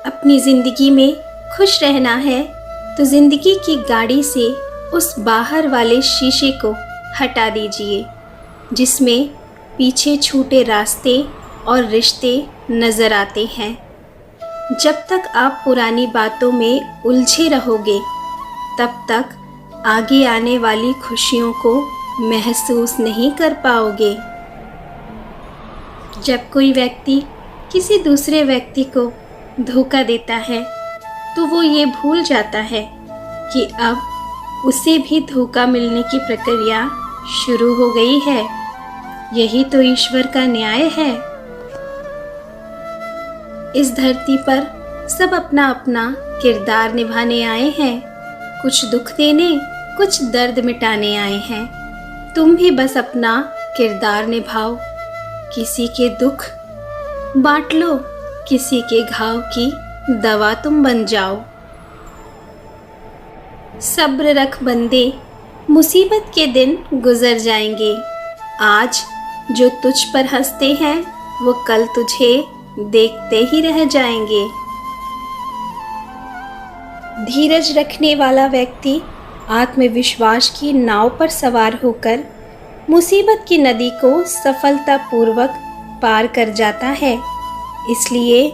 अपनी ज़िंदगी में खुश रहना है तो ज़िंदगी की गाड़ी से उस बाहर वाले शीशे को हटा दीजिए जिसमें पीछे छूटे रास्ते और रिश्ते नज़र आते हैं। जब तक आप पुरानी बातों में उलझे रहोगे तब तक आगे आने वाली खुशियों को महसूस नहीं कर पाओगे। जब कोई व्यक्ति किसी दूसरे व्यक्ति को धोखा देता है तो वो ये भूल जाता है कि अब उसे भी धोखा मिलने की प्रक्रिया शुरू हो गई है। यही तो ईश्वर का न्याय है। इस धरती पर सब अपना अपना किरदार निभाने आए हैं, कुछ दुख देने कुछ दर्द मिटाने आए हैं। तुम भी बस अपना किरदार निभाओ, किसी के दुख बांट लो, किसी के घाव की दवा तुम बन जाओ। सब्र रख बंदे, मुसीबत के दिन गुजर जाएंगे। आज जो तुझ पर हंसते हैं वो कल तुझे देखते ही रह जाएंगे। धीरज रखने वाला व्यक्ति आत्मविश्वास की नाव पर सवार होकर मुसीबत की नदी को सफलतापूर्वक पार कर जाता है। इसलिए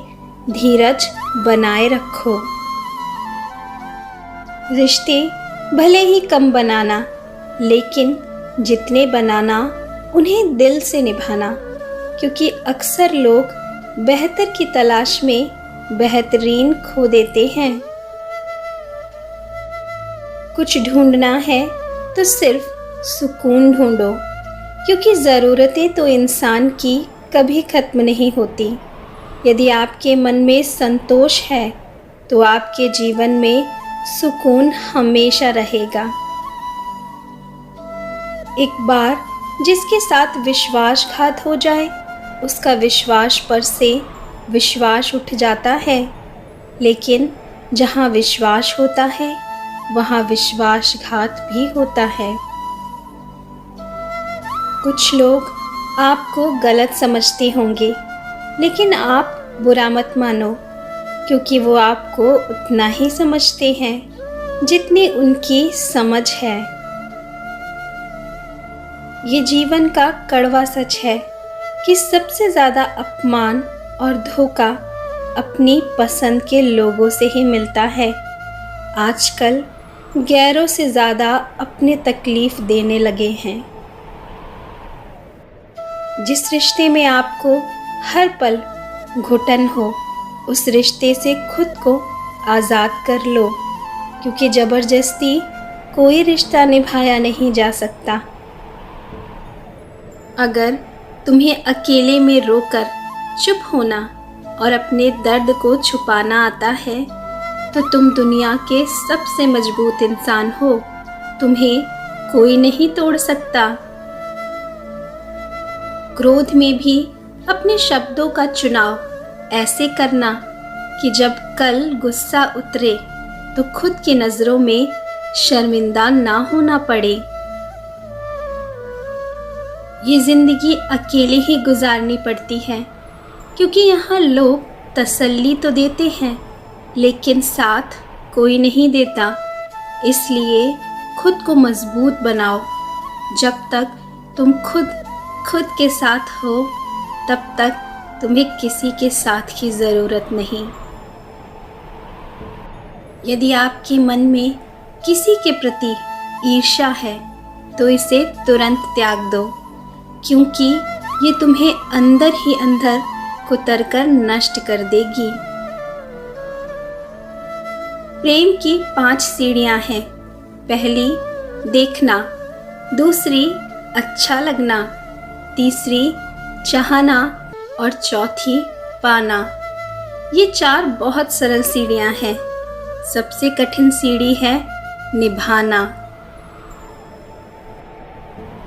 धीरज बनाए रखो। रिश्ते भले ही कम बनाना, लेकिन जितने बनाना उन्हें दिल से निभाना, क्योंकि अक्सर लोग बेहतर की तलाश में बेहतरीन खो देते हैं। कुछ ढूंढना है तो सिर्फ सुकून ढूंढो, क्योंकि ज़रूरतें तो इंसान की कभी ख़त्म नहीं होती। यदि आपके मन में संतोष है तो आपके जीवन में सुकून हमेशा रहेगा। एक बार जिसके साथ विश्वासघात हो जाए उसका विश्वास पर से विश्वास उठ जाता है, लेकिन जहाँ विश्वास होता है वहाँ विश्वासघात भी होता है। कुछ लोग आपको गलत समझते होंगे, लेकिन आप बुरा मत मानो, क्योंकि वो आपको उतना ही समझते हैं जितनी उनकी समझ है। ये जीवन का कड़वा सच है कि सबसे ज़्यादा अपमान और धोखा अपनी पसंद के लोगों से ही मिलता है। आजकल गैरों से ज़्यादा अपने तकलीफ़ देने लगे हैं। जिस रिश्ते में आपको हर पल घुटन हो, उस रिश्ते से खुद को आज़ाद कर लो, क्योंकि ज़बरदस्ती कोई रिश्ता निभाया नहीं जा सकता। अगर तुम्हें अकेले में रोकर चुप होना और अपने दर्द को छुपाना आता है तो तुम दुनिया के सबसे मजबूत इंसान हो। तुम्हें कोई नहीं तोड़ सकता। क्रोध में भी अपने शब्दों का चुनाव ऐसे करना कि जब कल गुस्सा उतरे तो खुद की नज़रों में शर्मिंदा ना होना पड़े। ये ज़िंदगी अकेले ही गुजारनी पड़ती है, क्योंकि यहाँ लोग तसल्ली तो देते हैं लेकिन साथ कोई नहीं देता। इसलिए खुद को मजबूत बनाओ। जब तक तुम खुद के साथ हो तब तक तुम्हें किसी के साथ की ज़रूरत नहीं। यदि आपके मन में किसी के प्रति ईर्ष्या है तो इसे तुरंत त्याग दो, क्योंकि ये तुम्हें अंदर ही अंदर कुतर कर नष्ट कर देगी। प्रेम की 5 सीढ़ियाँ हैं। पहली देखना, दूसरी अच्छा लगना, तीसरी चाहना और चौथी पाना। ये 4 बहुत सरल सीढ़ियाँ हैं। सबसे कठिन सीढ़ी है निभाना।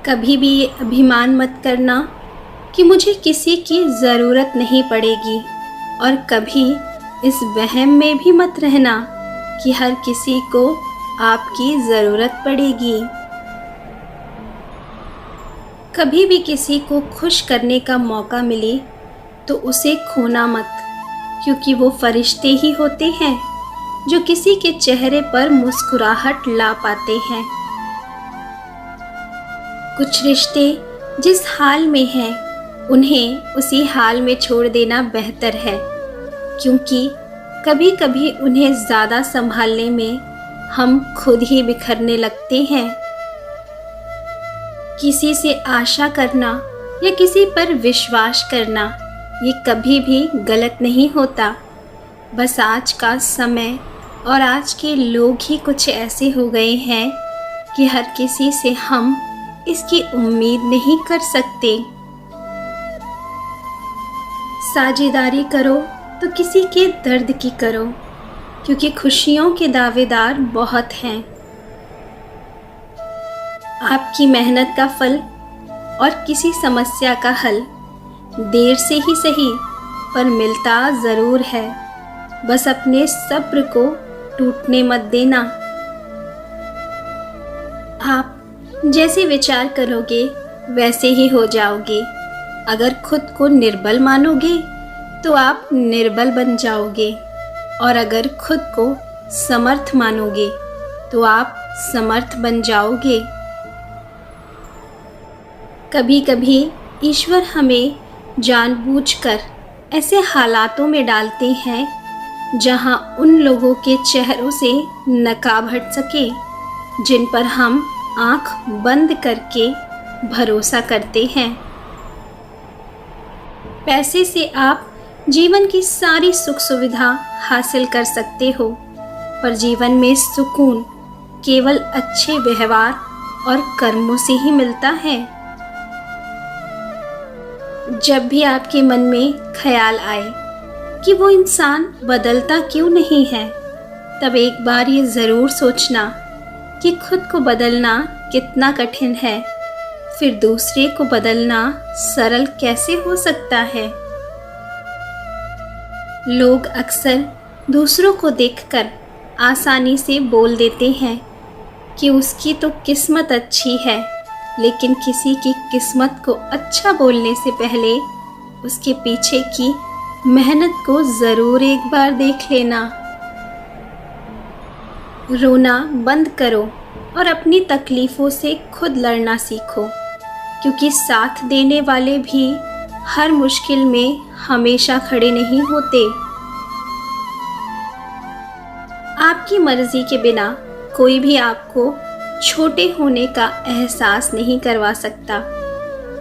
कभी भी ये अभिमान मत करना कि मुझे किसी की ज़रूरत नहीं पड़ेगी, और कभी इस वहम में भी मत रहना कि हर किसी को आपकी ज़रूरत पड़ेगी। कभी भी किसी को खुश करने का मौका मिले तो उसे खोना मत, क्योंकि वो फरिश्ते ही होते हैं जो किसी के चेहरे पर मुस्कुराहट ला पाते हैं। कुछ रिश्ते जिस हाल में हैं उन्हें उसी हाल में छोड़ देना बेहतर है, क्योंकि कभी कभी उन्हें ज़्यादा संभालने में हम खुद ही बिखरने लगते हैं। किसी से आशा करना या किसी पर विश्वास करना ये कभी भी गलत नहीं होता। बस आज का समय और आज के लोग ही कुछ ऐसे हो गए हैं कि हर किसी से हम इसकी उम्मीद नहीं कर सकते। साझेदारी करो तो किसी के दर्द की करो, क्योंकि खुशियों के दावेदार बहुत हैं। आपकी मेहनत का फल और किसी समस्या का हल देर से ही सही पर मिलता ज़रूर है। बस अपने सब्र को टूटने मत देना। आप जैसे विचार करोगे वैसे ही हो जाओगे। अगर खुद को निर्बल मानोगे तो आप निर्बल बन जाओगे, और अगर खुद को समर्थ मानोगे तो आप समर्थ बन जाओगे। कभी कभी ईश्वर हमें जानबूझकर ऐसे हालातों में डालते हैं जहां उन लोगों के चेहरों से नकाब हट सके जिन पर हम आंख बंद करके भरोसा करते हैं। पैसे से आप जीवन की सारी सुख सुविधा हासिल कर सकते हो, पर जीवन में सुकून केवल अच्छे व्यवहार और कर्मों से ही मिलता है। जब भी आपके मन में ख्याल आए कि वो इंसान बदलता क्यों नहीं है, तब एक बार ये ज़रूर सोचना कि खुद को बदलना कितना कठिन है, फिर दूसरे को बदलना सरल कैसे हो सकता है। लोग अक्सर दूसरों को देखकर आसानी से बोल देते हैं कि उसकी तो किस्मत अच्छी है, लेकिन किसी की किस्मत को अच्छा बोलने से पहले उसके पीछे की मेहनत को ज़रूर एक बार देख लेना। रोना बंद करो और अपनी तकलीफ़ों से खुद लड़ना सीखो, क्योंकि साथ देने वाले भी हर मुश्किल में हमेशा खड़े नहीं होते। आपकी मर्ज़ी के बिना कोई भी आपको छोटे होने का एहसास नहीं करवा सकता।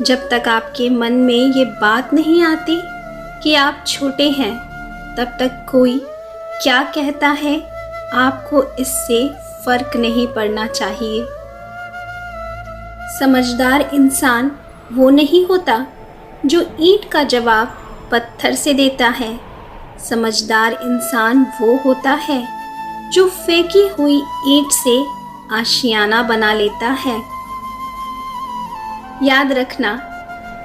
जब तक आपके मन में ये बात नहीं आती कि आप छोटे हैं, तब तक कोई क्या कहता है आपको इससे फ़र्क नहीं पड़ना चाहिए। समझदार इंसान वो नहीं होता जो ईंट का जवाब पत्थर से देता है। समझदार इंसान वो होता है जो फेंकी हुई ईंट से आशियाना बना लेता है। याद रखना,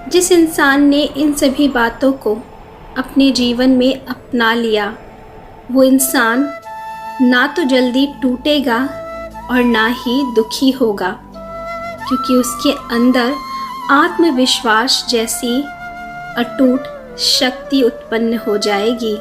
जिस इंसान ने इन सभी बातों को अपने जीवन में अपना लिया, वो इंसान ना तो जल्दी टूटेगा और ना ही दुखी होगा, क्योंकि उसके अंदर आत्मविश्वास जैसी अटूट शक्ति उत्पन्न हो जाएगी।